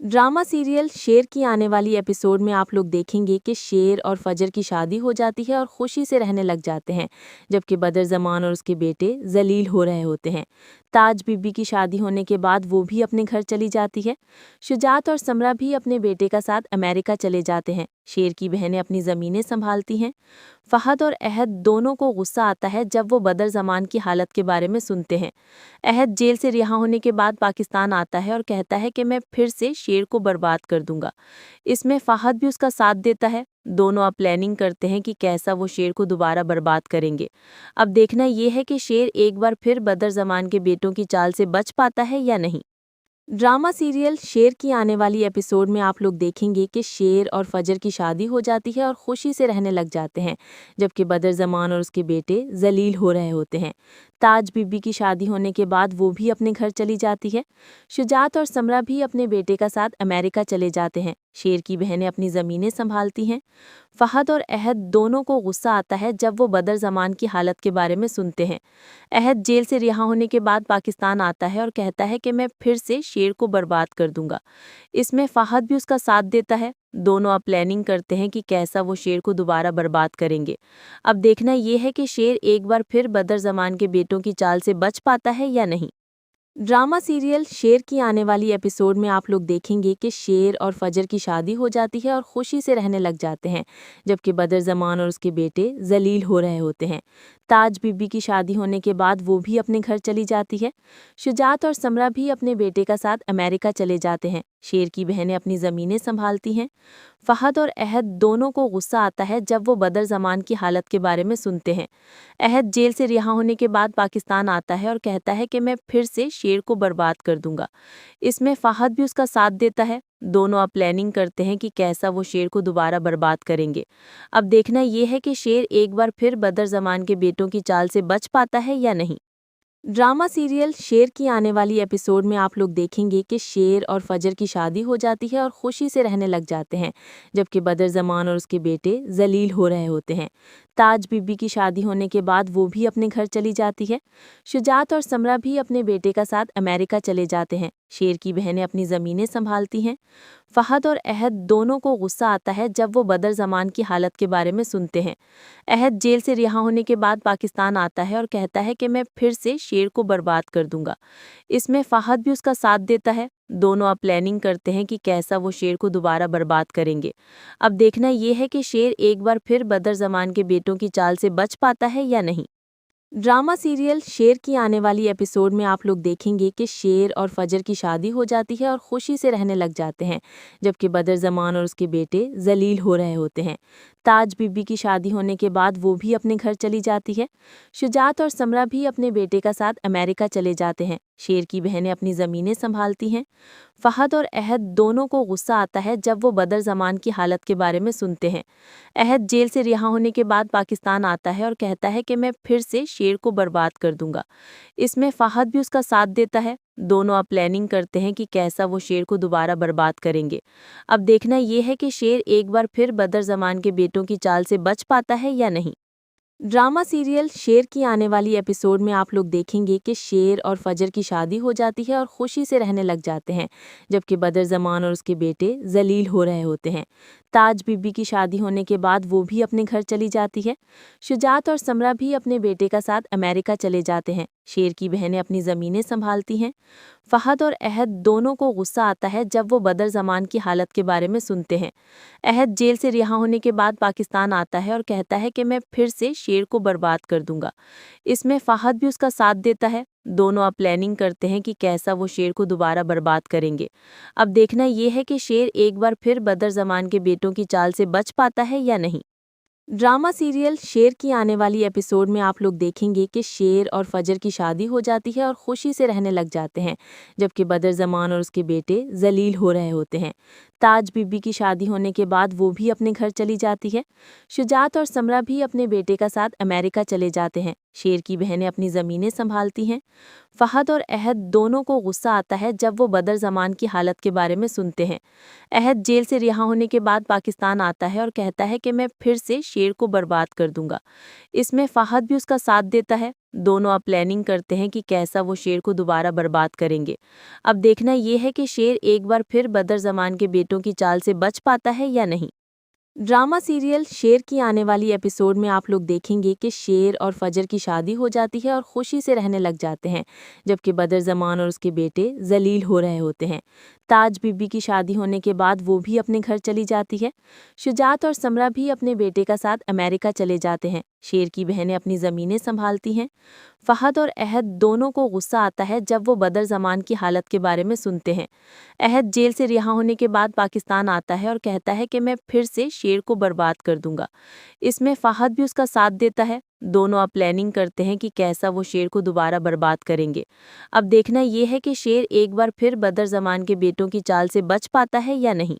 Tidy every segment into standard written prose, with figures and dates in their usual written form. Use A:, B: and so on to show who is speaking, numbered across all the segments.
A: Drama serial शेर की आने वाली एपिसोड में आप लोग देखेंगे कि शेर और फजर की शादी हो जाती है और खुशी से रहने लग जाते हैं, जबकि बदर जमान और उसके बेटे जलील हो रहे होते हैं। ताज बीबी की शादी होने के बाद वो भी अपने घर चली जाती है। शुजात और समरा भी अपने बेटे का साथ अमेरिका चले जाते हैं। शेर की बहनें अपनी ज़मीनें संभालती हैं। फहद और अहद दोनों को गुस्सा आता है जब वो बदर जमान की हालत के बारे में सुनते हैं। अहद जेल से रिहा होने के बाद पाकिस्तान आता है और कहता है कि मैं फिर से शेर को बर्बाद कर दूंगा। इसमें फहद भी उसका साथ देता है। दोनों अब प्लानिंग करते हैं कि कैसा वो शेर को दोबारा बर्बाद करेंगे। अब देखना ये है कि शेर एक बार फिर बदर जमान के बेटों की चाल से बच पाता है या नहीं। ड्रामा सीरियल शेर की आने वाली एपिसोड में आप लोग देखेंगे कि शेर और फजर की शादी हो जाती है और खुशी से रहने लग जाते हैं, जबकि बदर जमान और उसके बेटे जलील हो रहे होते हैं। ताज बीबी की शादी होने के बाद वो भी अपने घर चली जाती है। शुजात और समरा भी अपने बेटे का साथ अमेरिका चले जाते हैं। शेर की बहनें अपनी ज़मीनें संभालती हैं। फहद और अहद दोनों को गुस्सा आता है जब वो बदर जमान की हालत के बारे में सुनते हैं। अहद जेल से रिहा होने के बाद पाकिस्तान आता है और कहता है कि मैं फिर से शेर को बर्बाद कर दूंगा। इसमें फहद भी उसका साथ देता है। दोनों अब प्लानिंग करते हैं कि कैसा वो शेर को दोबारा बर्बाद करेंगे। अब देखना ये है कि शेर एक बार फिर बदर जमान के बेटों की चाल से बच पाता है या नहीं। ड्रामा सीरियल शेर की आने वाली एपिसोड में आप लोग देखेंगे कि शेर और फजर की शादी हो जाती है और खुशी से रहने लग जाते हैं, जबकि बदर जमान और उसके बेटे जलील हो रहे होते हैं। ताज बीबी की शादी होने के बाद वो भी अपने घर चली जाती है। शुजात और समरा भी अपने बेटे का साथ अमेरिका चले जाते हैं। शेर की बहनें अपनी ज़मीनें संभालती हैं। फहद और अहद दोनों को गुस्सा आता है जब वो बदर जमान की हालत के बारे में सुनते हैं। अहद जेल से रिहा होने के बाद पाकिस्तान आता है और कहता है कि मैं फिर से शेर को बर्बाद कर दूंगा। इसमें फहद भी उसका साथ देता है। दोनों अब प्लानिंग करते हैं कि कैसा वो शेर को दोबारा बर्बाद करेंगे। अब देखना ये है कि शेर एक बार फिर बदर जमान के बेटों की चाल से बच पाता है या नहीं। ड्रामा सीरियल शेर की आने वाली एपिसोड में आप लोग देखेंगे कि शेर और फजर की शादी हो जाती है और खुशी से रहने लग जाते हैं, जबकि बदर जमान और उसके बेटे जलील हो रहे होते हैं। ताज बीबी की शादी होने के बाद वो भी अपने घर चली जाती है। शुजात और समरा भी अपने बेटे का साथ अमेरिका चले जाते हैं। शेर की बहनें अपनी ज़मीनें संभालती हैं। फहद और अहद दोनों को गुस्सा आता है जब वो बदर जमान की हालत के बारे में सुनते हैं। अहद जेल से रिहा होने के बाद पाकिस्तान आता है और कहता है कि मैं फिर से शेर को बर्बाद कर दूंगा। इसमें फहद भी उसका साथ देता है। दोनों अब प्लानिंग करते हैं कि कैसा वो शेर को दोबारा बर्बाद करेंगे। अब देखना ये है कि शेर एक बार फिर बदर जमान के बेटों की चाल से बच पाता है या नहीं। ड्रामा सीरियल शेर की आने वाली एपिसोड में आप लोग देखेंगे कि शेर और फजर की शादी हो जाती है और खुशी से रहने लग जाते हैं, जबकि बदर जमान और उसके बेटे जलील हो रहे होते हैं। ताज बीबी की शादी होने के बाद वो भी अपने घर चली जाती है। शुजात और समरा भी अपने बेटे का साथ अमेरिका चले जाते हैं। शेर की बहनें अपनी ज़मीनें संभालती हैं। फहद और अहद दोनों को गुस्सा आता है जब वो बदर जमान की हालत के बारे में सुनते हैं। अहद जेल से रिहा होने के बाद पाकिस्तान आता है और कहता है कि मैं फिर से शेर को बर्बाद कर दूंगा। इसमें फहद भी उसका साथ देता है। दोनों अब प्लानिंग करते हैं कि कैसा वो शेर को दोबारा बर्बाद करेंगे। अब देखना ये है कि शेर एक बार फिर बदर जमान के बेटों की चाल से बच पाता है या नहीं। ड्रामा सीरियल शेर की आने वाली एपिसोड में आप लोग देखेंगे कि शेर और फजर की शादी हो जाती है और खुशी से रहने लग जाते हैं, जबकि बदर जमान और उसके बेटे जलील हो रहे होते हैं। ताज बीबी की शादी होने के बाद वो भी अपने घर चली जाती है। शुजात और समरा भी अपने बेटे का साथ अमेरिका चले जाते हैं। शेर की बहनें अपनी ज़मीनें संभालती हैं। फहद और अहद दोनों को गुस्सा आता है जब वो बदर जमान की हालत के बारे में सुनते हैं। अहद जेल से रिहा होने के बाद पाकिस्तान आता है और कहता है कि मैं फिर से शेर को बर्बाद कर दूंगा। इसमें फहद भी उसका साथ देता है। दोनों अब प्लानिंग करते हैं कि कैसा वो शेर को दोबारा बर्बाद करेंगे। अब देखना ये है कि शेर एक बार फिर बदर जमान के बेटों की चाल से बच पाता है या नहीं। ड्रामा सीरियल शेर की आने वाली एपिसोड में आप लोग देखेंगे कि शेर और फजर की शादी हो जाती है और खुशी से रहने लग जाते हैं, जबकि बदर जमान और उसके बेटे जलील हो रहे होते हैं। ताज बीबी की शादी होने के बाद वो भी अपने घर चली जाती है। शुजात और समरा भी अपने बेटे का साथ अमेरिका चले जाते हैं। शेर की बहनें अपनी ज़मीनें संभालती हैं। फहद और अहद दोनों को गुस्सा आता है जब वो बदर जमान की हालत के बारे में सुनते हैं। अहद जेल से रिहा होने के बाद पाकिस्तान आता है और कहता है कि मैं फिर से शेर को बर्बाद कर दूंगा। इसमें फहद भी उसका साथ देता है। दोनों अब प्लानिंग करते हैं कि कैसा वो शेर को दोबारा बर्बाद करेंगे। अब देखना ये है कि शेर एक बार फिर बदर ज़मान के बेटों की चाल से बच पाता है या नहीं। ड्रामा सीरियल शेर की आने वाली एपिसोड में आप लोग देखेंगे कि शेर और फजर की शादी हो जाती है और खुशी से रहने लग जाते हैं, जबकि बदर ज़मान और उसके बेटे जलील हो रहे होते हैं। ताज बीबी की शादी होने के बाद वो भी अपने घर चली जाती है। शुजात और समरा भी अपने बेटे का साथ अमेरिका चले जाते हैं। शेर की बहनें अपनी ज़मीनें संभालती हैं। फहद और अहद दोनों को गुस्सा आता है जब वो बदर ज़मान की हालत के बारे में सुनते हैं। अहद जेल से रिहा होने के बाद पाकिस्तान आता है और कहता है कि मैं फिर से शेर को बर्बाद कर दूंगा। इसमें फहद भी उसका साथ देता है। दोनों अब प्लानिंग करते हैं कि कैसा वो शेर को दोबारा बर्बाद करेंगे। अब देखना ये है कि शेर एक बार फिर बदर ज़मान के बेटों की चाल से बच पाता है या नहीं।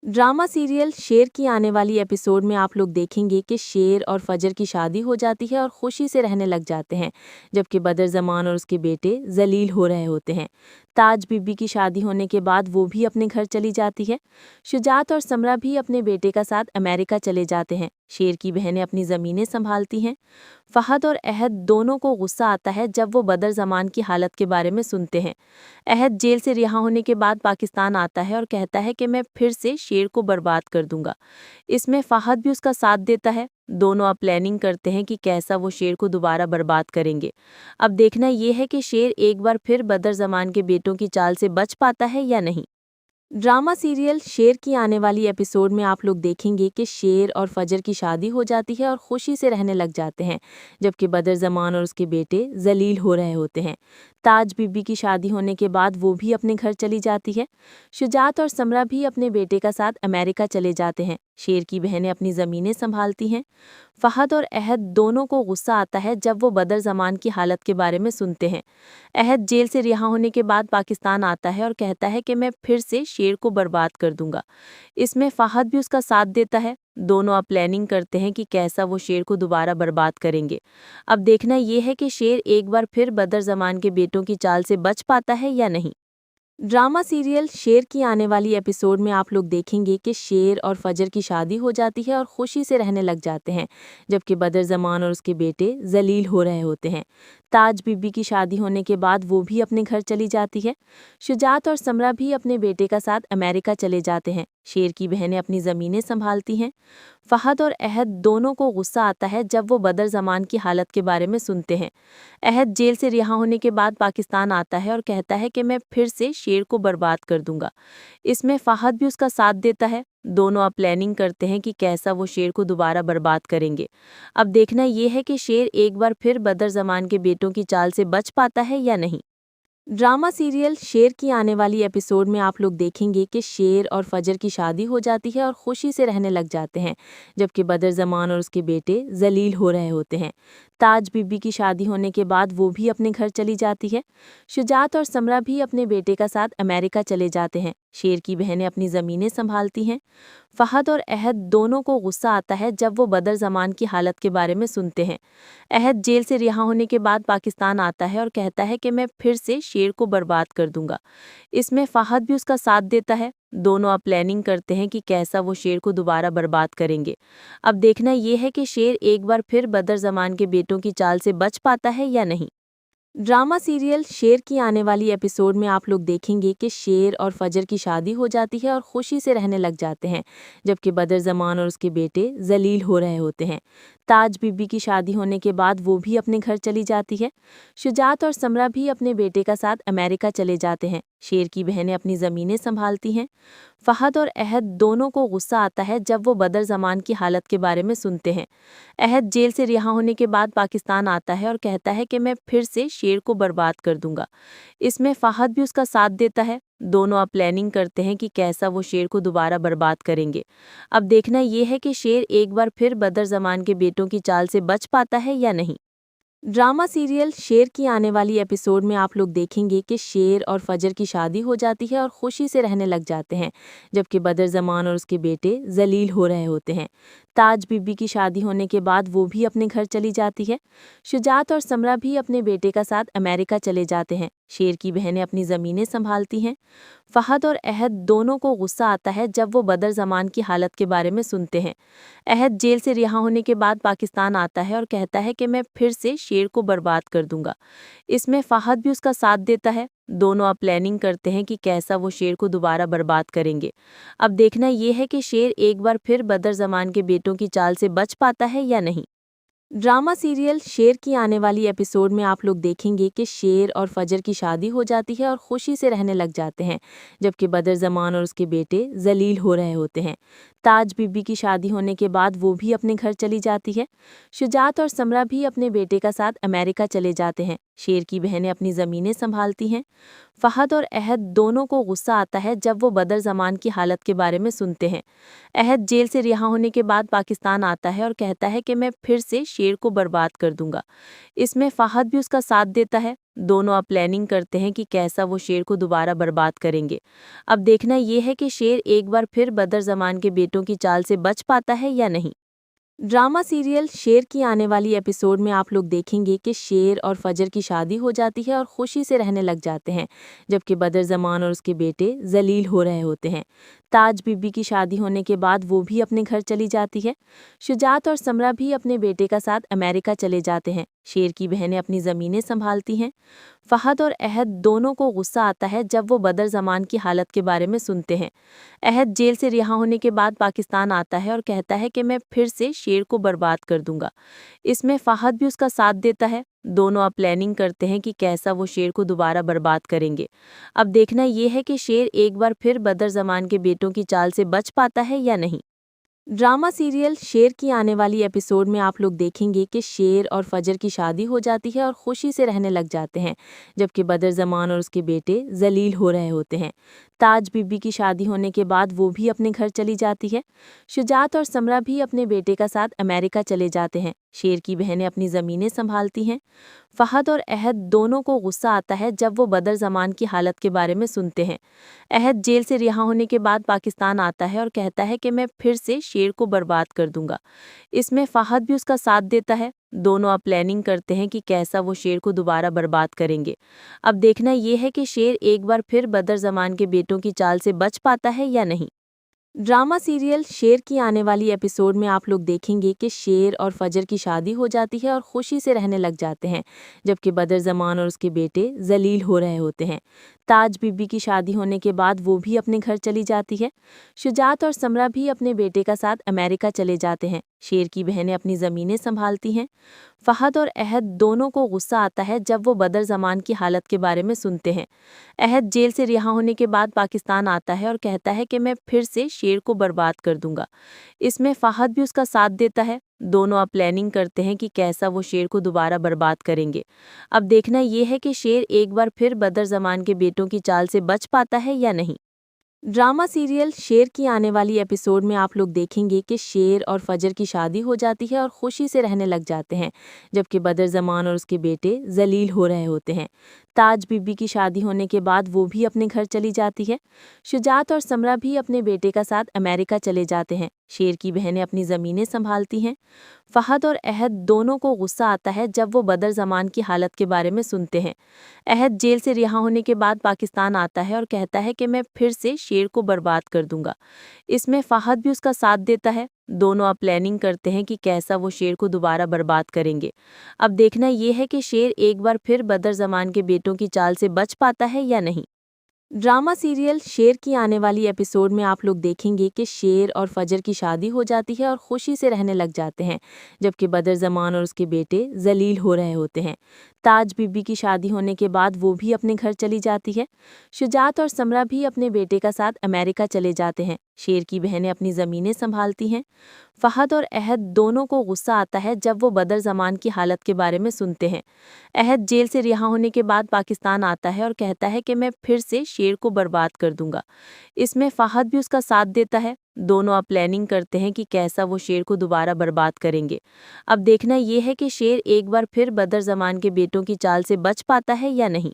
A: ड्रामा सीरियल शेर की आने वाली एपिसोड में आप लोग देखेंगे कि शेर और फजर की शादी हो जाती है और खुशी से रहने लग जाते हैं, जबकि बदर ज़मान और उसके बेटे जलील हो रहे होते हैं। ताज बीबी की शादी होने के बाद वो भी अपने घर चली जाती है। शुजात और समरा भी अपने बेटे का साथ अमेरिका चले जाते हैं। शेर की बहनें अपनी ज़मीनें संभालती हैं। फहद और अहद दोनों को गुस्सा आता है जब वो बदर ज़मान की हालत के बारे में सुनते हैं। अहद जेल से रिहा होने के बाद पाकिस्तान आता है और कहता है कि मैं फिर से शेर को बर्बाद कर दूंगा। इसमें फहद भी उसका साथ देता है। दोनों अब प्लानिंग करते हैं कि कैसा वो शेर को दोबारा बर्बाद करेंगे। अब देखना ये है कि शेर एक बार फिर बदर ज़मान के बेटों की चाल से बच पाता है या नहीं। ड्रामा सीरियल शेर की आने वाली एपिसोड में आप लोग देखेंगे कि शेर और फजर की शादी हो जाती है और खुशी से रहने लग जाते हैं, जबकि बदर ज़मान और उसके बेटे जलील हो रहे होते हैं। ताज बीबी की शादी होने के बाद वो भी अपने घर चली जाती है। शुजात और समरा भी अपने बेटे का साथ अमेरिका चले जाते हैं। शेर की बहनें अपनी ज़मीनें संभालती हैं। फहद और अहद दोनों को गुस्सा आता है जब वो बदर ज़मान की हालत के बारे में सुनते हैं। अहद जेल से रिहा होने के बाद पाकिस्तान आता है और कहता है कि मैं फिर से शेर को बर्बाद कर दूंगा। इसमें फहद भी उसका साथ देता है। दोनों अब प्लानिंग करते हैं कि कैसा वो शेर को दोबारा बर्बाद करेंगे। अब देखना ये है कि शेर एक बार फिर बदर ज़मान के बेटों की चाल से बच पाता है या नहीं। ड्रामा सीरियल शेर की आने वाली एपिसोड में आप लोग देखेंगे कि शेर और फजर की शादी हो जाती है और खुशी से रहने लग जाते हैं, जबकि बदर ज़मान और उसके बेटे जलील हो रहे होते हैं। ताज बीबी की शादी होने के बाद वो भी अपने घर चली जाती है। शुजात और समरा भी अपने बेटे का साथ अमेरिका चले जाते हैं। शेर की बहनें अपनी ज़मीनें संभालती हैं। फहद और अहद दोनों को गुस्सा आता है जब वो बदर ज़मान की हालत के बारे में सुनते हैं। अहद जेल से रिहा होने के बाद पाकिस्तान आता है और कहता है कि मैं फिर से शेर को बर्बाद कर दूंगा। इसमें फहद भी उसका साथ देता है। दोनों अब प्लानिंग करते हैं कि कैसा वो शेर को दोबारा बर्बाद करेंगे। अब देखना ये है कि शेर एक बार फिर बदर ज़मान के बेटों की चाल से बच पाता है या नहीं। ड्रामा सीरियल शेर की आने वाली एपिसोड में आप लोग देखेंगे कि शेर और फजर की शादी हो जाती है और खुशी से रहने लग जाते हैं, जबकि बदर ज़मान और उसके बेटे जलील हो रहे होते हैं। ताज बीबी की शादी होने के बाद वो भी अपने घर चली जाती है। शुजात और समरा भी अपने बेटे का साथ अमेरिका चले जाते हैं। शेर की बहनें अपनी ज़मीनें संभालती हैं। फहद और अहद दोनों को गुस्सा आता है जब वो बदर ज़मान की हालत के बारे में सुनते हैं। अहद जेल से रिहा होने के बाद पाकिस्तान आता है और कहता है कि मैं फिर से शेर को बर्बाद कर दूंगा। इसमें फहद भी उसका साथ देता है। दोनों अब प्लानिंग करते हैं कि कैसा वो शेर को दोबारा बर्बाद करेंगे। अब देखना ये है कि शेर एक बार फिर बदर ज़मान के बेटों की चाल से बच पाता है या नहीं। ड्रामा सीरियल शेर की आने वाली एपिसोड में आप लोग देखेंगे कि शेर और फजर की शादी हो जाती है और खुशी से रहने लग जाते हैं, जबकि बदर ज़मान और उसके बेटे जलील हो रहे होते हैं। ताज बीबी की शादी होने के बाद वो भी अपने घर चली जाती है। शुजात और समरा भी अपने बेटे का साथ अमेरिका चले जाते हैं। शेर की बहनें अपनी ज़मीनें संभालती हैं। फहद और अहद दोनों को गुस्सा आता है जब वो बदर ज़मान की हालत के बारे में सुनते हैं। अहद जेल से रिहा होने के बाद पाकिस्तान आता है और कहता है कि मैं फिर से शेर को बर्बाद कर दूंगा। इसमें फहद भी उसका साथ देता है। दोनों अब प्लानिंग करते हैं कि कैसा वो शेर को दोबारा बर्बाद करेंगे। अब देखना ये है कि शेर एक बार फिर बदर ज़मान के बेटों की चाल से बच पाता है या नहीं। ड्रामा सीरियल शेर की आने वाली एपिसोड में आप लोग देखेंगे कि शेर और फजर की शादी हो जाती है और खुशी से रहने लग जाते हैं, जबकि बदर ज़मान और उसके बेटे जलील हो रहे होते हैं। ताज बीबी की शादी होने के बाद वो भी अपने घर चली जाती है। शुजात और समरा भी अपने बेटे का साथ अमेरिका चले जाते हैं। शेर की बहनें अपनी ज़मीनें संभालती हैं। फहद और अहद दोनों को गुस्सा आता है जब वो बदर ज़मान की हालत के बारे में सुनते हैं। अहद जेल से रिहा होने के बाद पाकिस्तान आता है और कहता है कि मैं फिर से शेर को बर्बाद कर दूंगा। इसमें फहद भी उसका साथ देता है। दोनों अब प्लानिंग करते हैं कि कैसा वो शेर को दोबारा बर्बाद करेंगे। अब देखना ये है कि शेर एक बार फिर बदर ज़मान के बेटों की चाल से बच पाता है या नहीं। ड्रामा सीरियल शेर की आने वाली एपिसोड में आप लोग देखेंगे कि शेर और फजर की शादी हो जाती है और खुशी से रहने लग जाते हैं, जबकि बदर ज़मान और उसके बेटे जलील हो रहे होते हैं। ताज बीबी की शादी होने के बाद वो भी अपने घर चली जाती है। शुजात और समरा भी अपने बेटे का साथ अमेरिका चले जाते हैं। शेर की बहनें अपनी ज़मीनें संभालती हैं। फहद और अहद दोनों को गुस्सा आता है जब वो बदर ज़मान की हालत के बारे में सुनते हैं। अहद जेल से रिहा होने के बाद पाकिस्तान आता है और कहता है कि मैं फिर से शेर को बर्बाद कर दूंगा। इसमें फहद भी उसका साथ देता है। दोनों अब प्लानिंग करते हैं कि कैसा वो शेर को दोबारा बर्बाद करेंगे। अब देखना ये है कि शेर एक बार फिर बदर ज़मान के बेटों की चाल से बच पाता है या नहीं। ड्रामा सीरियल शेर की आने वाली एपिसोड में आप लोग देखेंगे कि शेर और फजर की शादी हो जाती है और खुशी से रहने लग जाते हैं, जबकि बदर ज़मान और उसके बेटे जलील हो रहे होते हैं। ताज बीबी की शादी होने के बाद वो भी अपने घर चली जाती है। शुजात और समरा भी अपने बेटे का साथ अमेरिका चले जाते हैं। शेर की बहनें अपनी ज़मीनें संभालती हैं। फहद और अहद दोनों को गुस्सा आता है जब वो बदर ज़मान की हालत के बारे में सुनते हैं। अहद जेल से रिहा होने के बाद पाकिस्तान आता है और कहता है कि मैं फिर से शेर को बर्बाद कर दूंगा। इसमें फहद भी उसका साथ देता है। दोनों अब प्लानिंग करते हैं कि कैसा वो शेर को दोबारा बर्बाद करेंगे। अब देखना ये है कि शेर एक बार फिर बदर ज़मान के बेटों की चाल से बच पाता है या नहीं। ड्रामा सीरियल शेर की आने वाली एपिसोड में आप लोग देखेंगे कि शेर और फजर की शादी हो जाती है और खुशी से रहने लग जाते हैं, जबकि बदर ज़मान और उसके बेटे जलील हो रहे होते हैं। ताज बीबी की शादी होने के बाद वो भी अपने घर चली जाती है। शुजात और समरा भी अपने बेटे का साथ अमेरिका चले जाते हैं। शेर की बहनें अपनी ज़मीनें संभालती हैं। फहद और अहद दोनों को गुस्सा आता है जब वो बदर ज़मान की हालत के बारे में सुनते हैं। अहद जेल से रिहा होने के बाद पाकिस्तान आता है और कहता है कि मैं फिर से शेर को बर्बाद कर दूंगा। इसमें फहद भी उसका साथ देता है। दोनों अब प्लानिंग करते हैं कि कैसा वो शेर को दोबारा बर्बाद करेंगे। अब देखना ये है कि शेर एक बार फिर बदर ज़मान के बेटों की चाल से बच पाता है या नहीं। ड्रामा सीरियल शेर की आने वाली एपिसोड में आप लोग देखेंगे कि शेर और फजर की शादी हो जाती है और खुशी से रहने लग जाते हैं, जबकि बदर ज़मान और उसके बेटे जलील हो रहे होते हैं। ताज बीबी की शादी होने के बाद वो भी अपने घर चली जाती है। शुजात और समरा भी अपने बेटे का साथ अमेरिका चले जाते हैं। शेर की बहनें अपनी ज़मीनें संभालती हैं। फहद और अहद दोनों को गुस्सा आता है जब वो बदर ज़मान की हालत के बारे में सुनते हैं। अहद जेल से रिहा होने के बाद पाकिस्तान आता है और कहता है कि मैं फिर से शेर को बर्बाद कर दूंगा। इसमें फहद भी उसका साथ देता है। दोनों अब प्लानिंग करते हैं कि कैसा वो शेर को दोबारा बर्बाद करेंगे। अब देखना ये है कि शेर एक बार फिर बदर ज़मान के बेटों की चाल से बच पाता है या नहीं। ड्रामा सीरियल शेर की आने वाली एपिसोड में आप लोग देखेंगे कि शेर और फजर की शादी हो जाती है और खुशी से रहने लग जाते हैं, जबकि बदर ज़मान और उसके बेटे जलील हो रहे होते हैं। ताज बीबी की शादी होने के बाद वो भी अपने घर चली जाती है। शुजात और समरा भी अपने बेटे का साथ अमेरिका चले जाते हैं। शेर की बहनें अपनी ज़मीनें संभालती हैं। फहद और अहद दोनों को गुस्सा आता है जब वो बदर ज़मान की हालत के बारे में सुनते हैं। अहद जेल से रिहा होने के बाद पाकिस्तान आता है और कहता है कि मैं फिर से शेर को बर्बाद कर दूंगा। इसमें फहद भी उसका साथ देता है। दोनों अब प्लानिंग करते हैं कि कैसा वो शेर को दोबारा बर्बाद करेंगे। अब देखना ये है कि शेर एक बार फिर बदर ज़मान के बेटों की चाल से बच पाता है या नहीं। ड्रामा सीरियल शेर की आने वाली एपिसोड में आप लोग देखेंगे कि शेर और फजर की शादी हो जाती है और खुशी से रहने लग जाते हैं, जबकि बदर ज़मान और उसके बेटे जलील हो रहे होते हैं। ताज बीबी की शादी होने के बाद वो भी अपने घर चली जाती है। शुजात और समरा भी अपने बेटे का साथ अमेरिका चले जाते हैं। शेर की बहनें अपनी ज़मीनें संभालती हैं। फहद और अहद दोनों को गुस्सा आता है जब वो बदर ज़मान की हालत के बारे में सुनते हैं। अहद जेल से रिहा होने के बाद पाकिस्तान आता है और कहता है कि मैं फिर से शेर को बर्बाद कर दूंगा। इसमें फहद भी उसका साथ देता है। दोनों अब प्लानिंग करते हैं कि कैसा वो शेर को दोबारा बर्बाद करेंगे। अब देखना ये है कि शेर एक बार फिर बदर ज़मान के बेटों की चाल से बच पाता है या नहीं।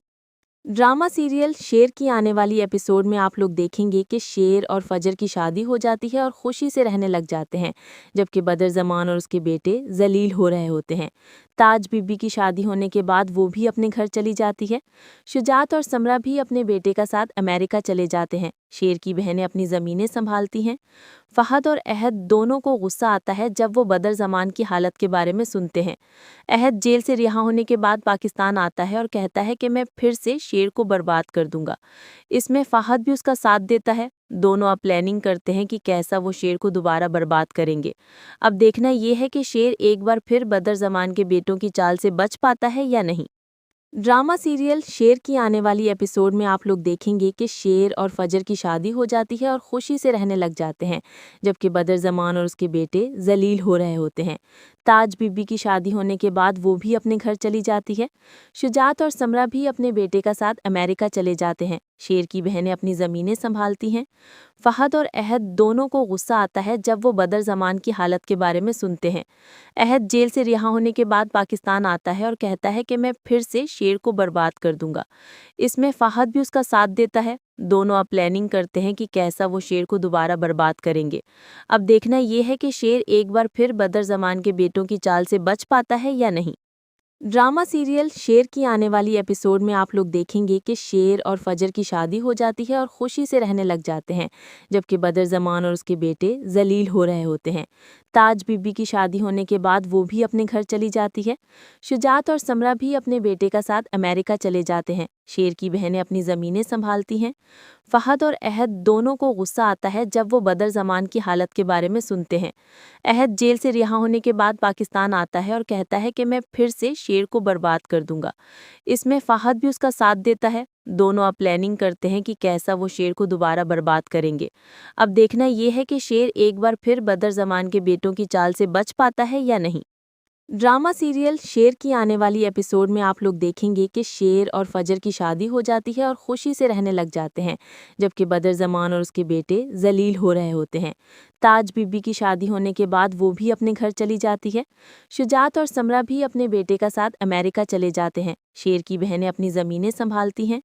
A: ड्रामा सीरियल शेर की आने वाली एपिसोड में आप लोग देखेंगे कि शेर और फजर की शादी हो जाती है और खुशी से रहने लग जाते हैं, जबकि बदर ज़मान और उसके बेटे जलील हो रहे होते हैं। ताज बीबी की शादी होने के बाद वो भी अपने घर चली जाती है। शुजात और समरा भी अपने बेटे का साथ अमेरिका चले जाते हैं। शेर की बहनें अपनी ज़मीनें संभालती हैं। फहद और अहद दोनों को गुस्सा आता है जब वो बदर ज़मान की हालत के बारे में सुनते हैं। अहद जेल से रिहा होने के बाद पाकिस्तान आता है और कहता है कि मैं फिर से शेर को बर्बाद कर दूंगा। इसमें फहद भी उसका साथ देता है। दोनों अब प्लानिंग करते हैं कि कैसा वो शेर को दोबारा बर्बाद करेंगे। अब देखना ये है कि शेर एक बार फिर बदर ज़मान के बेटों की चाल से बच पाता है या नहीं। ड्रामा सीरियल शेर की आने वाली एपिसोड में आप लोग देखेंगे कि शेर और फजर की शादी हो जाती है और खुशी से रहने लग जाते हैं, जबकि बदर ज़मान और उसके बेटे जलील हो रहे होते हैं। ताज बीबी की शादी होने के बाद वो भी अपने घर चली जाती है। शुजात और समरा भी अपने बेटे का साथ अमेरिका चले जाते हैं। शेर की बहनें अपनी ज़मीनें संभालती हैं। फहद और अहद दोनों को गुस्सा आता है जब वो बदर ज़मान की हालत के बारे में सुनते हैं। अहद जेल से रिहा होने के बाद पाकिस्तान आता है और कहता है कि मैं फिर से शेर को बर्बाद कर दूंगा। इसमें फहद भी उसका साथ देता है। दोनों अब प्लानिंग करते हैं कि कैसा वो शेर को दोबारा बर्बाद करेंगे। अब देखना ये है कि शेर एक बार फिर बदर ज़मान के बेटों की चाल से बच पाता है या नहीं। ड्रामा सीरियल शेर की आने वाली एपिसोड में आप लोग देखेंगे कि शेर और फजर की शादी हो जाती है और खुशी से रहने लग जाते हैं, जबकि बदर ज़मान और उसके बेटे जलील हो रहे होते हैं। ताज बीबी की शादी होने के बाद वो भी अपने घर चली जाती है। शुजात और समरा भी अपने बेटे का साथ अमेरिका चले जाते हैं। शेर की बहनें अपनी ज़मीनें संभालती हैं। फहद और अहद दोनों को गुस्सा आता है जब वो बदर ज़मान की हालत के बारे में सुनते हैं। अहद जेल से रिहा होने के बाद पाकिस्तान आता है और कहता है कि मैं फिर से शेर को बर्बाद कर दूंगा। इसमें फहद भी उसका साथ देता है। दोनों अब प्लानिंग करते हैं कि कैसा वो शेर को दोबारा बर्बाद करेंगे। अब देखना ये है कि शेर एक बार फिर बदर ज़मान के बेटों की चाल से बच पाता है या नहीं। ड्रामा सीरियल शेर की आने वाली एपिसोड में आप लोग देखेंगे कि शेर और फजर की शादी हो जाती है और खुशी से रहने लग जाते हैं, जबकि बदर ज़मान और उसके बेटे जलील हो रहे होते हैं। ताज बीबी की शादी होने के बाद वो भी अपने घर चली जाती है। शुजात और समरा भी अपने बेटे का साथ अमेरिका चले जाते हैं। शेर की बहनें अपनी ज़मीनें संभालती हैं।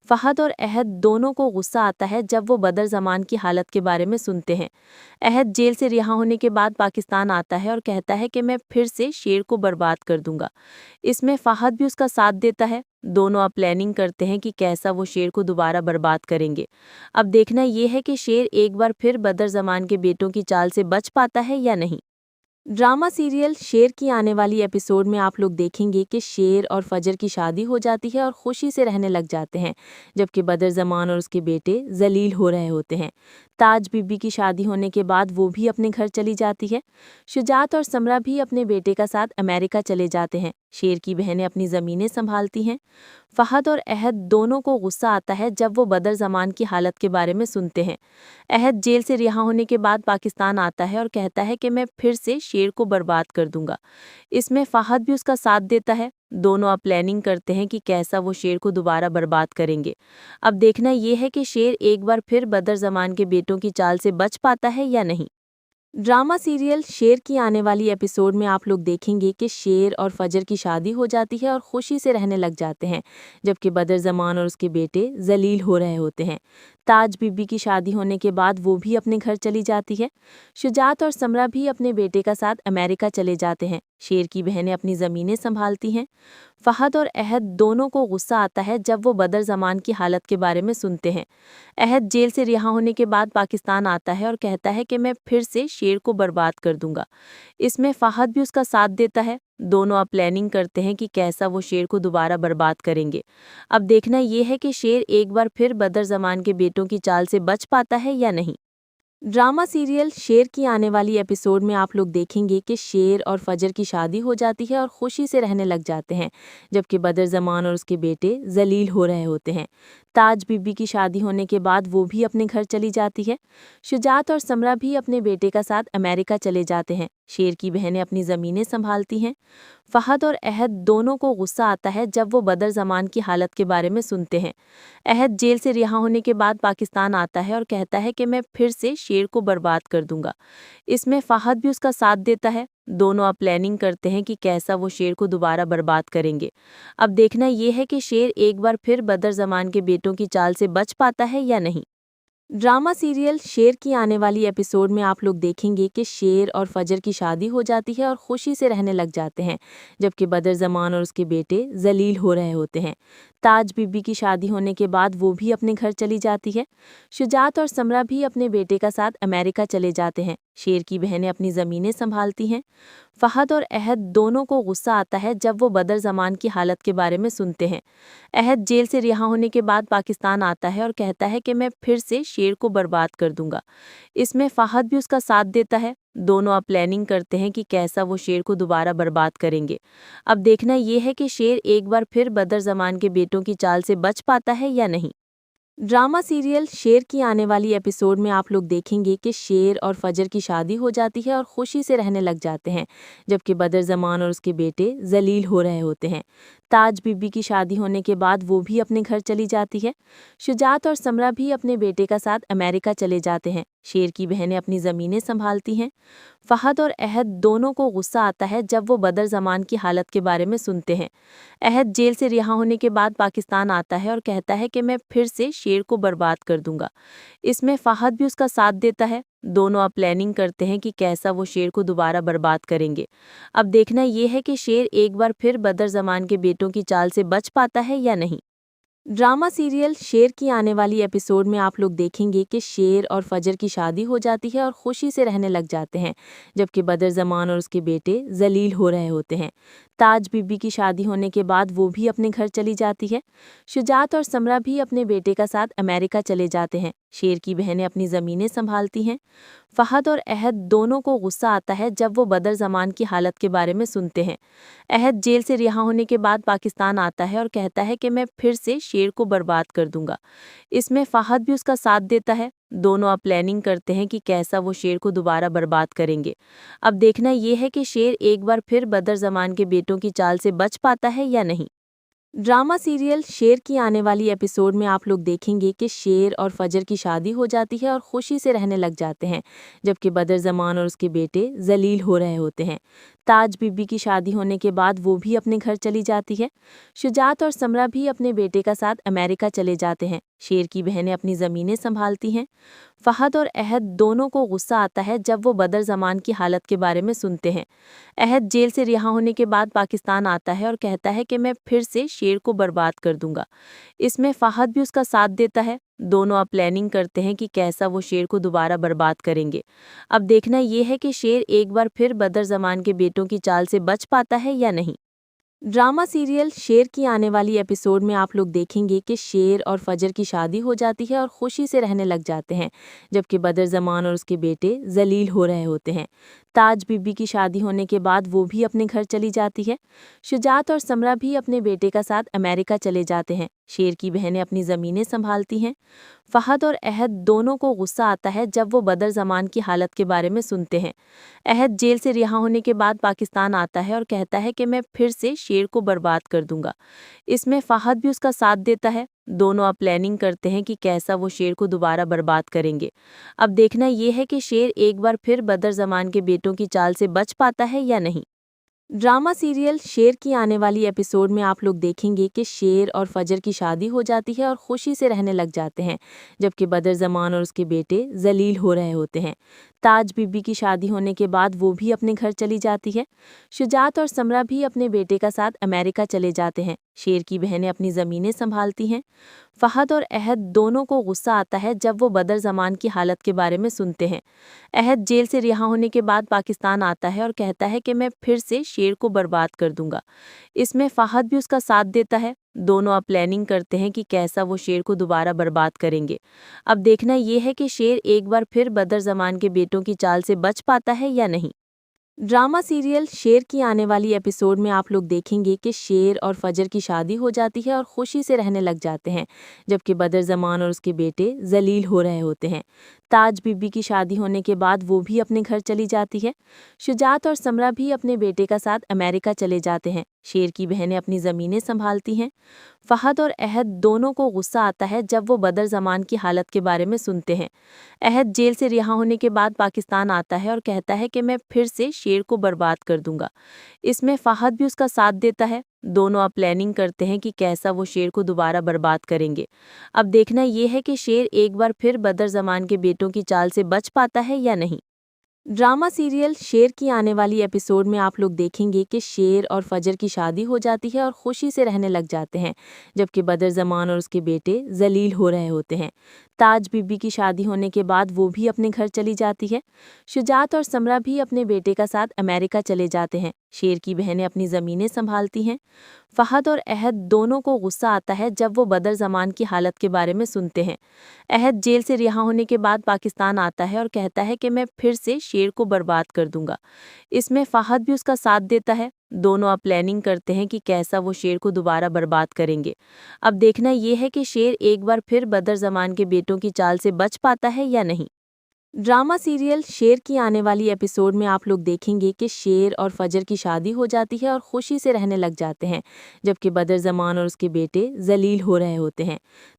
A: फहद और अहद दोनों को गुस्सा आता है जब वो बदर ज़मान की हालत के बारे में सुनते हैं। अहद जेल से रिहा होने के बाद पाकिस्तान आता है और कहता है कि मैं फिर से शेर को बर्बाद कर दूंगा। इसमें फहद भी उसका साथ देता है। दोनों अब प्लानिंग करते हैं कि कैसा वो शेर को दोबारा बर्बाद करेंगे। अब देखना ये है कि शेर एक बार फिर बदर ज़मान के बेटों की चाल से बच पाता है या नहीं। ड्रामा सीरियल शेर की आने वाली एपिसोड में आप लोग देखेंगे कि शेर और फजर की शादी हो जाती है और खुशी से रहने लग जाते हैं, जबकि बदर ज़मान और उसके बेटे जलील हो रहे होते हैं। ताज बीबी की शादी होने के बाद वो भी अपने घर चली जाती है। शुजात और समरा भी अपने बेटे का साथ अमेरिका चले जाते हैं। शेर की बहनें अपनी ज़मीनें संभालती हैं। फहद और अहद दोनों को गुस्सा आता है जब वो बदर ज़मान की हालत के बारे में सुनते हैं। अहद जेल से रिहा होने के बाद पाकिस्तान आता है और कहता है कि मैं फिर से शेर को बर्बाद कर दूंगा। इसमें फहद भी उसका साथ देता है। दोनों अब प्लानिंग करते हैं कि कैसा वो शेर को दोबारा बर्बाद करेंगे। अब देखना ये है कि शेर एक बार फिर बदर ज़मान के बेटों की चाल से बच पाता है या नहीं। ड्रामा सीरियल शेर की आने वाली एपिसोड में आप लोग देखेंगे कि शेर और फजर की शादी हो जाती है और खुशी से रहने लग जाते हैं, जबकि बदर ज़मान और उसके बेटे जलील हो रहे होते हैं। ताज बीबी की शादी होने के बाद वो भी अपने घर चली जाती है। शुजात और समरा भी अपने बेटे का साथ अमेरिका चले जाते हैं। शेर की बहनें अपनी ज़मीनें संभालती हैं। फहद और अहद दोनों को गुस्सा आता है जब वो बदर ज़मान की हालत के बारे में सुनते हैं। अहद जेल से रिहा होने के बाद पाकिस्तान आता है और कहता है कि मैं फिर से शेर को बर्बाद कर दूंगा। इसमें फहद भी उसका साथ देता है। दोनों अब प्लानिंग करते हैं कि कैसा वो शेर को दोबारा बर्बाद करेंगे। अब देखना ये है कि शेर एक बार फिर बदर ज़मान के बेटों की चाल से बच पाता है या नहीं। ड्रामा सीरियल शेर की आने वाली एपिसोड में आप लोग देखेंगे कि शेर और फजर की शादी हो जाती है और खुशी से रहने लग जाते हैं, जबकि बदर ज़मान और उसके बेटे जलील हो रहे होते हैं। ताज बीबी की शादी होने के बाद वो भी अपने घर चली जाती है। शुजात और समरा भी अपने बेटे का साथ अमेरिका चले जाते हैं। शेर की बहनें अपनी ज़मीनें संभालती हैं। फहद और अहद दोनों को गुस्सा आता है जब वो बदर ज़मान की हालत के बारे में सुनते हैं। अहद जेल से रिहा होने के बाद पाकिस्तान आता है और कहता है कि मैं फिर से शेर को बर्बाद कर दूंगा। इसमें फहद भी उसका साथ देता है। दोनों अब प्लानिंग करते हैं कि कैसा वो शेर को दोबारा बर्बाद करेंगे। अब देखना ये है कि शेर एक बार फिर बदर ज़मान के बेटों की चाल से बच पाता है या नहीं। ड्रामा सीरियल शेर की आने वाली एपिसोड में आप लोग देखेंगे कि शेर और फजर की शादी हो जाती है और खुशी से रहने लग जाते हैं, जबकि बदर ज़मान और उसके बेटे जलील हो रहे होते हैं। ताज बीबी की शादी होने के बाद वो भी अपने घर चली जाती है। शुजात और समरा भी अपने बेटे का साथ अमेरिका चले जाते हैं। शेर की बहनें अपनी ज़मीनें संभालती हैं। फहद और अहद दोनों को गुस्सा आता है जब वो बदर ज़मान की हालत के बारे में सुनते हैं। अहद जेल से रिहा होने के बाद पाकिस्तान आता है और कहता है कि मैं फिर से शेर को बर्बाद कर दूंगा। इसमें फहद भी उसका साथ देता है। दोनों अब प्लानिंग करते हैं कि कैसा वो शेर को दोबारा बर्बाद करेंगे। अब देखना ये है कि शेर एक बार फिर बदर ज़मान के बेटों की चाल से बच पाता है या नहीं। ड्रामा सीरियल शेर की आने वाली एपिसोड में आप लोग देखेंगे कि शेर और फजर की शादी हो जाती है और खुशी से रहने लग जाते हैं, जबकि बदर ज़मान और उसके बेटे जलील हो रहे होते हैं। ताज बीबी की शादी होने के बाद वो भी अपने घर चली जाती है। शुजात और समरा भी अपने बेटे का साथ अमेरिका चले जाते हैं। शेर की बहनें अपनी ज़मीनें संभालती हैं। फहद और अहद दोनों को गुस्सा आता है जब वो बदर ज़मान की हालत के बारे में सुनते हैं। अहद जेल से रिहा होने के बाद पाकिस्तान आता है और कहता है कि मैं फिर से शेर को बर्बाद कर दूंगा। इसमें फहद भी उसका साथ देता है। दोनों अब प्लानिंग करते हैं कि कैसा वो शेर को दोबारा बर्बाद करेंगे। अब देखना ये है कि शेर एक बार फिर बदर ज़मान के बेटों की चाल से बच पाता है या नहीं। ड्रामा सीरियल शेर की आने वाली एपिसोड में आप लोग देखेंगे कि शेर और फजर की शादी हो जाती है और खुशी से रहने लग जाते हैं, जबकि बदर ज़मान और उसके बेटे जलील हो रहे होते हैं। ताज बीबी की शादी होने के बाद वो भी अपने घर चली जाती है। शुजात और समरा भी अपने बेटे का साथ अमेरिका चले जाते हैं। शेर की बहनें अपनी ज़मीनें संभालती हैं। फहद और अहद दोनों को गुस्सा आता है जब वो बदर ज़मान की हालत के बारे में सुनते हैं। अहद जेल से रिहा होने के बाद पाकिस्तान आता है और कहता है कि मैं फिर से शेर को बर्बाद कर दूंगा। इसमें फहद भी उसका साथ देता है। दोनों अब प्लानिंग करते हैं कि कैसा वो शेर को दोबारा बर्बाद करेंगे। अब देखना ये है कि शेर एक बार फिर बदर ज़मान के बेटों की चाल से बच पाता है या नहीं। ड्रामा सीरियल शेर की आने वाली एपिसोड में आप लोग देखेंगे कि शेर और फजर की शादी हो जाती है और खुशी से रहने लग जाते हैं, जबकि बदर ज़मान और उसके बेटे जलील हो रहे होते हैं। ताज बीबी की शादी होने के बाद वो भी अपने घर चली जाती है। शुजात और समरा भी अपने बेटे का साथ अमेरिका चले जाते हैं। शेर की बहनें अपनी ज़मीनें संभालती हैं। फहद और अहद दोनों को गुस्सा आता है जब वो बदर ज़मान की हालत के बारे में सुनते हैं। अहद जेल से रिहा होने के बाद पाकिस्तान आता है और कहता है कि मैं फिर से शेर को बर्बाद कर दूंगा। इसमें फहद भी उसका साथ देता है। दोनों अब प्लानिंग करते हैं कि कैसा वो शेर को दोबारा बर्बाद करेंगे। अब देखना ये है कि शेर एक बार फिर बदर ज़मान के बेटों की चाल से बच पाता है या नहीं। ड्रामा सीरियल शेर की आने वाली एपिसोड में आप लोग देखेंगे कि शेर और फजर की शादी हो जाती है और खुशी से रहने लग जाते हैं, जबकि बदर ज़मान और उसके बेटे जलील हो रहे होते हैं। ताज बीबी की शादी होने के बाद वो भी अपने घर चली जाती है। शुजात और समरा भी अपने बेटे का साथ अमेरिका चले जाते हैं। शेर की बहनें अपनी ज़मीनें संभालती हैं। फहद और अहद दोनों को गुस्सा आता है जब वो बदर ज़मान की हालत के बारे में सुनते हैं। अहद जेल से रिहा होने के बाद पाकिस्तान आता है और कहता है कि मैं फिर से शेर को बर्बाद कर दूंगा। इसमें फहद भी उसका साथ देता है। दोनों अब प्लानिंग करते हैं कि कैसा वो शेर को दोबारा बर्बाद करेंगे। अब देखना ये है कि शेर एक बार फिर बदर ज़मान के बेटों की चाल से बच पाता है या नहीं। ड्रामा सीरियल शेर की आने वाली एपिसोड में आप लोग देखेंगे कि शेर और फजर की शादी हो जाती है और खुशी से रहने लग जाते हैं, जबकि बदर ज़मान और उसके बेटे जलील हो रहे होते हैं। ताज बीबी की शादी होने के बाद वो भी अपने घर चली जाती है। शुजात और समरा भी अपने बेटे का साथ अमेरिका चले जाते हैं। शेर की बहनें अपनी ज़मीनें संभालती हैं। फहद और अहद दोनों को गुस्सा आता है जब वो बदर ज़मान की हालत के बारे में सुनते हैं। अहद जेल से रिहा होने के बाद पाकिस्तान आता है और कहता है कि मैं फिर से शेर को बर्बाद कर दूंगा। इसमें फहद भी उसका साथ देता है। दोनों अब प्लानिंग करते हैं कि कैसा वो शेर को दोबारा बर्बाद करेंगे। अब देखना ये है कि शेर एक बार फिर बदर ज़मान के बेटों की चाल से बच पाता है या नहीं। ड्रामा सीरियल शेर की आने वाली एपिसोड में आप लोग देखेंगे कि शेर और फजर की शादी हो जाती है और खुशी से रहने लग जाते हैं, जबकि बदर ज़मान और उसके बेटे जलील हो रहे होते हैं। ताज बीबी की शादी होने के बाद वो भी अपने घर चली जाती है। शुजात और समरा भी अपने बेटे का साथ अमेरिका चले जाते हैं। शेर की बहनें अपनी ज़मीनें संभालती हैं। فہد اور عہد دونوں کو غصہ آتا ہے جب وہ بدر زمان کی حالت کے بارے میں سنتے ہیں۔ عہد جیل سے رہا ہونے کے بعد پاکستان آتا ہے اور کہتا ہے کہ میں پھر سے شیر کو برباد کر دوں گا۔ اس میں فہد بھی اس کا ساتھ دیتا ہے۔ دونوں اب پلاننگ کرتے ہیں کہ کیسا وہ شیر کو دوبارہ برباد کریں گے۔ اب دیکھنا یہ ہے کہ شیر ایک بار پھر بدر زمان کے بیٹوں کی چال سے بچ پاتا ہے یا نہیں۔ ڈرامہ سیریل شیر کی آنے والی ایپیسوڈ میں آپ لوگ دیکھیں گے کہ شیر اور فجر کی شادی ہو جاتی ہے اور خوشی سے رہنے لگ جاتے ہیں، جبکہ بدر زمان اور اس کے بیٹے ذلیل ہو رہے ہوتے ہیں۔ تاج بی بی کی شادی ہونے کے بعد وہ بھی اپنے گھر چلی جاتی ہے۔ شجاعت اور سمرہ بھی اپنے بیٹے کا ساتھ امریکہ چلے جاتے ہیں۔ شیر کی بہنیں اپنی زمینیں سنبھالتی ہیں۔ فہد اور عہد دونوں کو غصہ آتا ہے جب وہ بدر زمان کی حالت کے بارے میں سنتے ہیں۔ عہد جیل سے رہا ہونے کے بعد پاکستان آتا ہے اور کہتا ہے کہ میں پھر سے شیر کو برباد کر دوں گا۔ اس میں فہد بھی اس کا ساتھ دیتا ہے۔ دونوں اب پلاننگ کرتے ہیں کہ کیسا وہ شیر کو دوبارہ برباد کریں گے۔ اب دیکھنا یہ ہے کہ شیر ایک بار پھر بدر زمان کے بیٹوں کی چال سے بچ پاتا ہے یا نہیں۔ ڈرامہ سیریل شیر کی آنے والی ایپیسوڈ میں آپ لوگ دیکھیں گے کہ شیر اور فجر کی شادی ہو جاتی ہے اور خوشی سے رہنے لگ جاتے ہیں، جبکہ بدر زمان اور اس کے بیٹے ذلیل ہو رہے ہوتے ہیں۔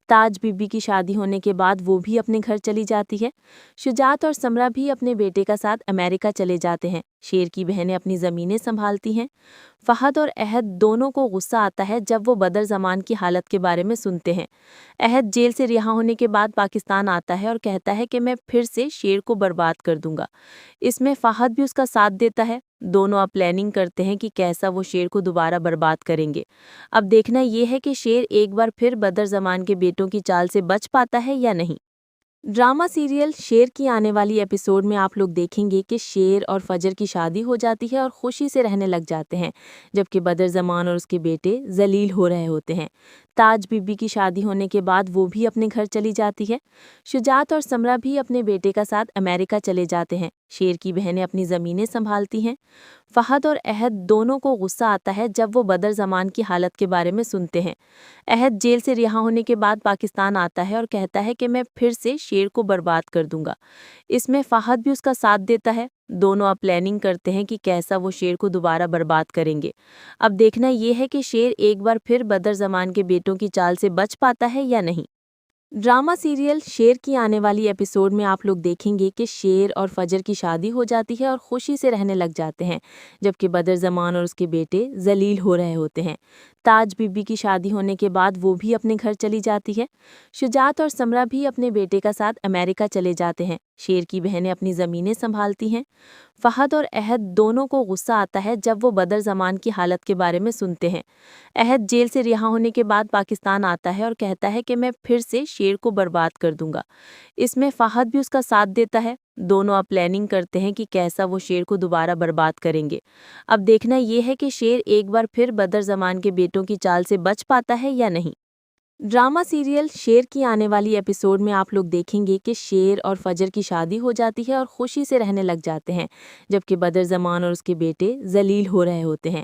A: تاج بی بی کی شادی ہونے کے بعد وہ بھی اپنے گھر چلی جاتی ہے۔ شجاعت اور سمرہ بھی اپنے بیٹے کا ساتھ امریکہ چلے جاتے ہیں۔ شیر کی بہنیں اپنی زمینیں سنبھالتی ہیں۔ فہد اور عہد دونوں کو غصہ آتا ہے جب وہ بدر زمان کی حالت کے بارے میں سنتے ہیں۔ عہد جیل سے رہا ہونے کے بعد پاکستان آتا ہے اور کہتا ہے کہ میں پھر سے شیر کو برباد کر دوں گا۔ اس میں فہد بھی اس کا ساتھ دیتا ہے۔ دونوں اب پلاننگ کرتے ہیں کہ کیسا وہ شیر کو دوبارہ برباد کریں گے۔ اب دیکھنا یہ ہے کہ شیر ایک بار پھر بدر زمان کے بیٹوں کی چال سے بچ پاتا ہے یا نہیں۔ ڈرامہ سیریل شیر کی آنے والی ایپیسوڈ میں آپ لوگ دیکھیں گے کہ شیر اور فجر کی شادی ہو جاتی ہے اور خوشی سے رہنے لگ جاتے ہیں، جبکہ بدر زمان اور اس کے بیٹے ذلیل ہو رہے ہوتے ہیں۔ تاج بی بی کی شادی ہونے کے بعد وہ بھی اپنے گھر چلی جاتی ہے۔ شجاعت اور سمرہ بھی اپنے بیٹے کا ساتھ امریکہ چلے جاتے ہیں۔ شیر کی بہنیں اپنی زمینیں سنبھالتی ہیں۔ فہد اور عہد دونوں کو غصہ آتا ہے جب وہ بدر زمان کی حالت کے بارے میں سنتے ہیں۔ عہد جیل سے رہا ہونے کے بعد پاکستان آتا ہے اور کہتا ہے کہ میں پھر سے شیر کو برباد کر دوں گا۔ اس میں فہد بھی اس کا ساتھ دیتا ہے۔ دونوں اب پلاننگ کرتے ہیں کہ کیسا وہ شیر کو دوبارہ برباد کریں گے۔ اب دیکھنا یہ ہے کہ شیر ایک بار پھر بدر زمان کے بیٹوں کی چال سے بچ پاتا ہے یا نہیں۔ ڈرامہ سیریل شیر کی آنے والی ایپیسوڈ میں آپ لوگ دیکھیں گے کہ شیر اور فجر کی شادی ہو جاتی ہے اور خوشی سے رہنے لگ جاتے ہیں، جبکہ بدر زمان اور اس کے بیٹے ذلیل ہو رہے ہوتے ہیں۔ تاج بی بی کی شادی ہونے کے بعد وہ بھی اپنے گھر چلی جاتی ہے۔ شجاعت اور سمرہ بھی اپنے بیٹے کا ساتھ امریکہ چلے جاتے ہیں۔ شیر کی بہنیں اپنی زمینیں سنبھالتی ہیں۔ فہد اور عہد دونوں کو غصہ آتا ہے جب وہ بدر زمان کی حالت کے بارے میں سنتے ہیں۔ عہد جیل سے رہا ہونے کے بعد پاکستان آتا ہے اور کہتا ہے کہ میں پھر سے شیر کو برباد کر دوں گا۔ اس میں فہد بھی اس کا ساتھ دیتا ہے۔ دونوں اب پلاننگ کرتے ہیں کہ کیسا وہ شیر کو دوبارہ برباد کریں گے۔ اب دیکھنا یہ ہے کہ شیر ایک بار پھر بدر زمان کے بیٹوں کی چال سے بچ پاتا ہے یا نہیں۔ ڈرامہ سیریل شیر کی آنے والی ایپیسوڈ میں آپ لوگ دیکھیں گے کہ شیر اور فجر کی شادی ہو جاتی ہے اور خوشی سے رہنے لگ جاتے ہیں، جبکہ بدر زمان اور اس کے بیٹے ذلیل ہو رہے ہوتے ہیں۔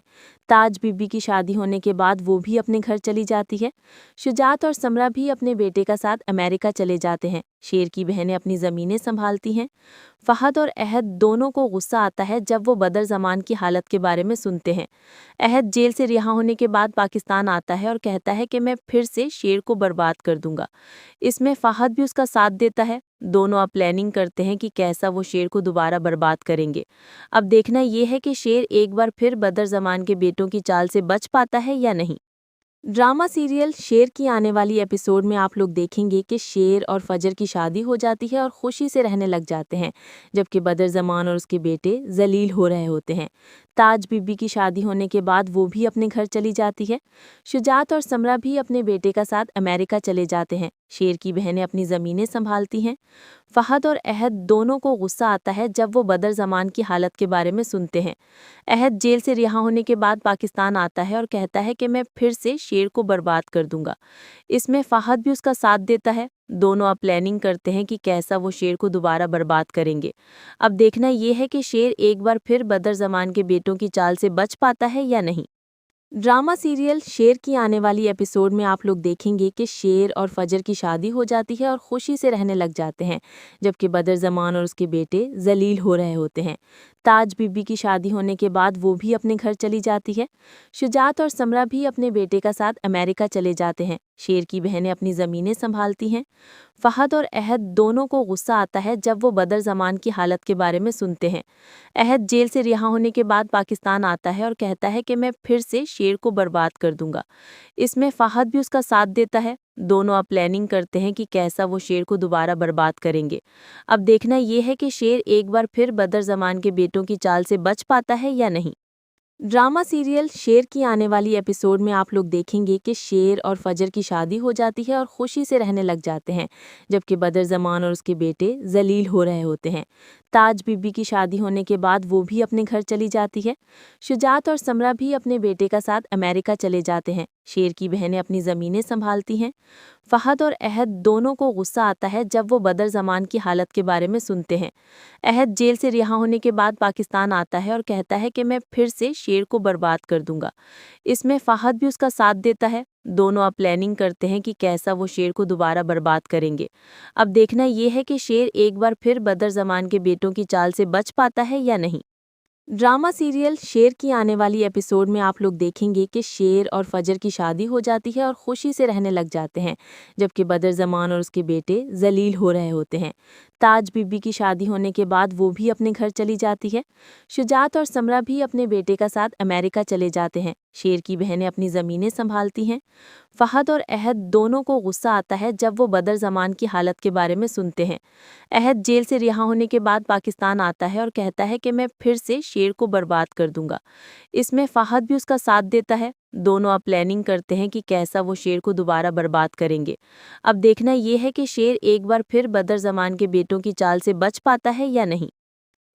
A: تاج بی بی کی شادی ہونے کے بعد وہ بھی اپنے گھر چلی جاتی ہے۔ شجاعت اور سمرہ بھی اپنے بیٹے کا ساتھ امریکہ چلے جاتے ہیں۔ شیر کی بہنیں اپنی زمینیں سنبھالتی ہیں۔ فہد اور عہد دونوں کو غصہ آتا ہے جب وہ بدر زمان کی حالت کے بارے میں سنتے ہیں۔ عہد جیل سے رہا ہونے کے بعد پاکستان آتا ہے اور کہتا ہے کہ میں پھر سے شیر کو برباد کر دوں گا۔ اس میں فہد بھی اس کا ساتھ دیتا ہے۔ دونوں اب پلاننگ کرتے ہیں کہ کیسا وہ شیر کو دوبارہ برباد کریں گے۔ اب دیکھنا یہ ہے کہ شیر ایک بار پھر بدر زمان کے بیٹوں کی چال سے بچ پاتا ہے یا نہیں۔ ڈرامہ سیریل شیر کی آنے والی ایپیسوڈ میں آپ لوگ دیکھیں گے کہ شیر اور فجر کی شادی ہو جاتی ہے اور خوشی سے رہنے لگ جاتے ہیں، جبکہ بدر زمان اور اس کے بیٹے ذلیل ہو رہے ہوتے ہیں۔ تاج بی بی کی شادی ہونے کے بعد وہ بھی اپنے گھر چلی جاتی ہے۔ شجاعت اور سمرہ بھی اپنے بیٹے کا ساتھ امریکہ چلے جاتے ہیں۔ شیر کی بہنیں اپنی زمینیں سنبھالتی ہیں۔ فہد اور عہد دونوں کو غصہ آتا ہے جب وہ بدر زمان کی حالت کے بارے میں سنتے ہیں۔ عہد جیل سے رہا ہونے کے بعد پاکستان آتا ہے اور کہتا ہے کہ میں پھر سے شیر کو برباد کر دوں گا۔ اس میں فہد بھی اس کا ساتھ دیتا ہے۔ دونوں اب پلاننگ کرتے ہیں کہ کیسا وہ شیر کو دوبارہ برباد کریں گے۔ اب دیکھنا یہ ہے کہ شیر ایک بار پھر بدر زمان کے بیٹوں کی چال سے بچ پاتا ہے یا نہیں۔ ڈرامہ سیریل شیر کی آنے والی ایپیسوڈ میں آپ لوگ دیکھیں گے کہ شیر اور فجر کی شادی ہو جاتی ہے اور خوشی سے رہنے لگ جاتے ہیں، جبکہ بدر زمان اور اس کے بیٹے ذلیل ہو رہے ہوتے ہیں۔ ताज बीबी की शादी होने के बाद वो भी अपने घर चली जाती है। शुजात और समरा भी अपने बेटे का साथ अमेरिका चले जाते हैं। शेर की बहनें अपनी ज़मीनें संभालती हैं। फहद और अहद दोनों को गुस्सा आता है जब वो बदर ज़मान की हालत के बारे में सुनते हैं। अहद जेल से रिहा होने के बाद पाकिस्तान आता है और कहता है कि मैं फिर से शेर को बर्बाद कर दूंगा। इसमें फहद भी उसका साथ देता है। दोनों अब प्लानिंग करते हैं कि कैसा वो शेर को दोबारा बर्बाद करेंगे। अब देखना ये है कि शेर एक बार फिर बदर ज़मान के बेटों की चाल से बच पाता है या नहीं। ड्रामा सीरियल शेर की आने वाली एपिसोड में आप लोग देखेंगे कि शेर और फजर की शादी हो जाती है और खुशी से रहने लग जाते हैं, जबकि बदर ज़मान और उसके बेटे जलील हो रहे होते हैं। ताज बीबी की शादी होने के बाद वो भी अपने घर चली जाती है। शुजात और समरा भी अपने बेटे का साथ अमेरिका चले जाते हैं। शेर की बहनें अपनी ज़मीनें संभालती हैं। फहद और अहद दोनों को गुस्सा आता है जब वो बदर ज़मान की हालत के बारे में सुनते हैं। अहद जेल से रिहा होने के बाद पाकिस्तान आता है और कहता है कि मैं फिर से शेर को बर्बाद कर दूंगा। इसमें फहद भी उसका साथ देता है। दोनों अब प्लानिंग करते हैं कि कैसा वो शेर को दोबारा बर्बाद करेंगे। अब देखना ये है कि शेर एक बार फिर बदर ज़मान के बेटों की चाल से बच पाता है या नहीं। ड्रामा सीरियल शेर की आने वाली एपिसोड में आप लोग देखेंगे कि शेर और फजर की शादी हो जाती है और खुशी से रहने लग जाते हैं, जबकि बदर ज़मान और उसके बेटे जलील हो रहे होते हैं। ताज बीबी की शादी होने के बाद वो भी अपने घर चली जाती है। शुजात और समरा भी अपने बेटे का साथ अमेरिका चले जाते हैं। शेर की बहनें अपनी ज़मीनें संभालती हैं। फहद और अहद दोनों को गुस्सा आता है जब वो बदर ज़मान की हालत के बारे में सुनते हैं। अहद जेल से रिहा होने के बाद पाकिस्तान आता है और कहता है कि मैं फिर से शेर को बर्बाद कर दूंगा। इसमें फहद भी उसका साथ देता है। दोनों अब प्लानिंग करते हैं कि कैसा वो शेर को दोबारा बर्बाद करेंगे। अब देखना ये है कि शेर एक बार फिर बदर ज़मान के बेटों की चाल से बच पाता है या नहीं।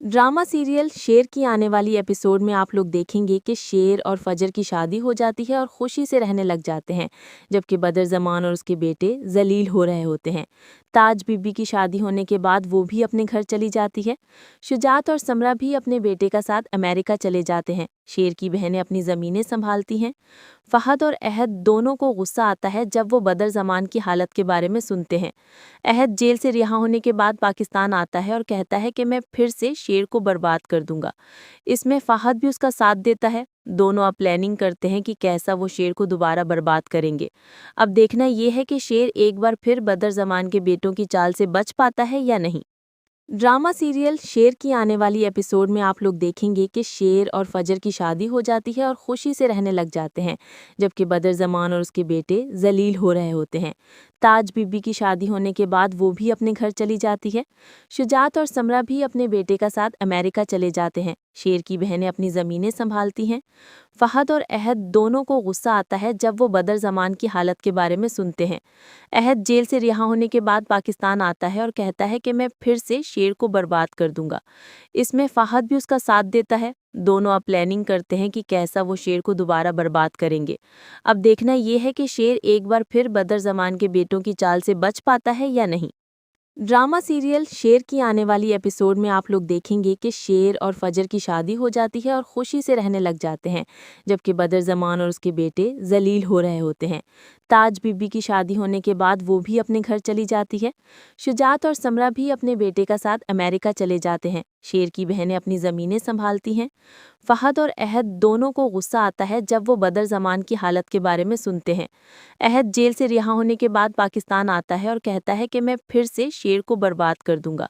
A: ड्रामा सीरियल शेर की आने वाली एपिसोड में आप लोग देखेंगे कि शेर और फजर की शादी हो जाती है और खुशी से रहने लग जाते हैं, जबकि बदर ज़मान और उसके बेटे जलील हो रहे होते हैं। ताज बीबी की शादी होने के बाद वो भी अपने घर चली जाती है। शुजात और समरा भी अपने बेटे का साथ अमेरिका चले जाते हैं। शेर की बहनें अपनी ज़मीनें संभालती हैं। फहद और अहद दोनों को गुस्सा आता है जब वो बदर ज़मान की हालत के बारे में सुनते हैं। अहद जेल से रिहा होने के बाद पाकिस्तान आता है और कहता है कि मैं फिर से शेर को बर्बाद कर दूंगा। इसमें फहद भी उसका साथ देता है। दोनों अब प्लानिंग करते हैं कि कैसा वो शेर को दोबारा बर्बाद करेंगे। अब देखना ये है कि शेर एक बार फिर बदर ज़मान के बेटों की चाल से बच पाता है या नहीं। ड्रामा सीरियल शेर की आने वाली एपिसोड में आप लोग देखेंगे कि शेर और फजर की शादी हो जाती है और खुशी से रहने लग जाते हैं, जबकि बदर ज़मान और उसके बेटे जलील हो रहे होते हैं। ताज बीबी की शादी होने के बाद वो भी अपने घर चली जाती है। शुजात और समरा भी अपने बेटे का साथ अमेरिका चले जाते हैं। शेर की बहनें अपनी ज़मीनें संभालती हैं। फहद और अहद दोनों को गुस्सा आता है जब वो बदर ज़मान की हालत के बारे में सुनते हैं। अहद जेल से रिहा होने के बाद पाकिस्तान आता है और कहता है कि मैं फिर से शेर को बर्बाद कर दूंगा। इसमें फहद भी उसका साथ देता है। दोनों अब प्लानिंग करते हैं कि कैसा वो शेर को दोबारा बर्बाद करेंगे। अब देखना ये है कि शेर एक बार फिर बदर ज़मान के बेटों की चाल से बच पाता है या नहीं। ड्रामा सीरियल शेर की आने वाली एपिसोड में आप लोग देखेंगे कि शेर और फजर की शादी हो जाती है और खुशी से रहने लग जाते हैं, जबकि बदर ज़मान और उसके बेटे जलील हो रहे होते हैं। ताज बीबी की शादी होने के बाद वो भी अपने घर चली जाती है। शुजात और समरा भी अपने बेटे का साथ अमेरिका चले जाते हैं। शेर की बहनें अपनी ज़मीनें संभालती हैं। फहद और अहद दोनों को गुस्सा आता है जब वो बदर ज़मान की हालत के बारे में सुनते हैं। अहद जेल से रिहा होने के बाद पाकिस्तान आता है और कहता है कि मैं फिर से शेर को बर्बाद कर दूंगा।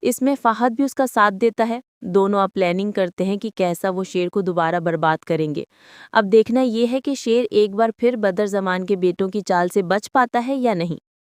A: इसमें फहद भी उसका साथ देता है। दोनों अब प्लानिंग करते हैं कि कैसा वो शेर को दोबारा बर्बाद करेंगे। अब देखना ये है कि शेर एक बार फिर बदर ज़मान के बेटों की चाल से बच पाता है या नहीं।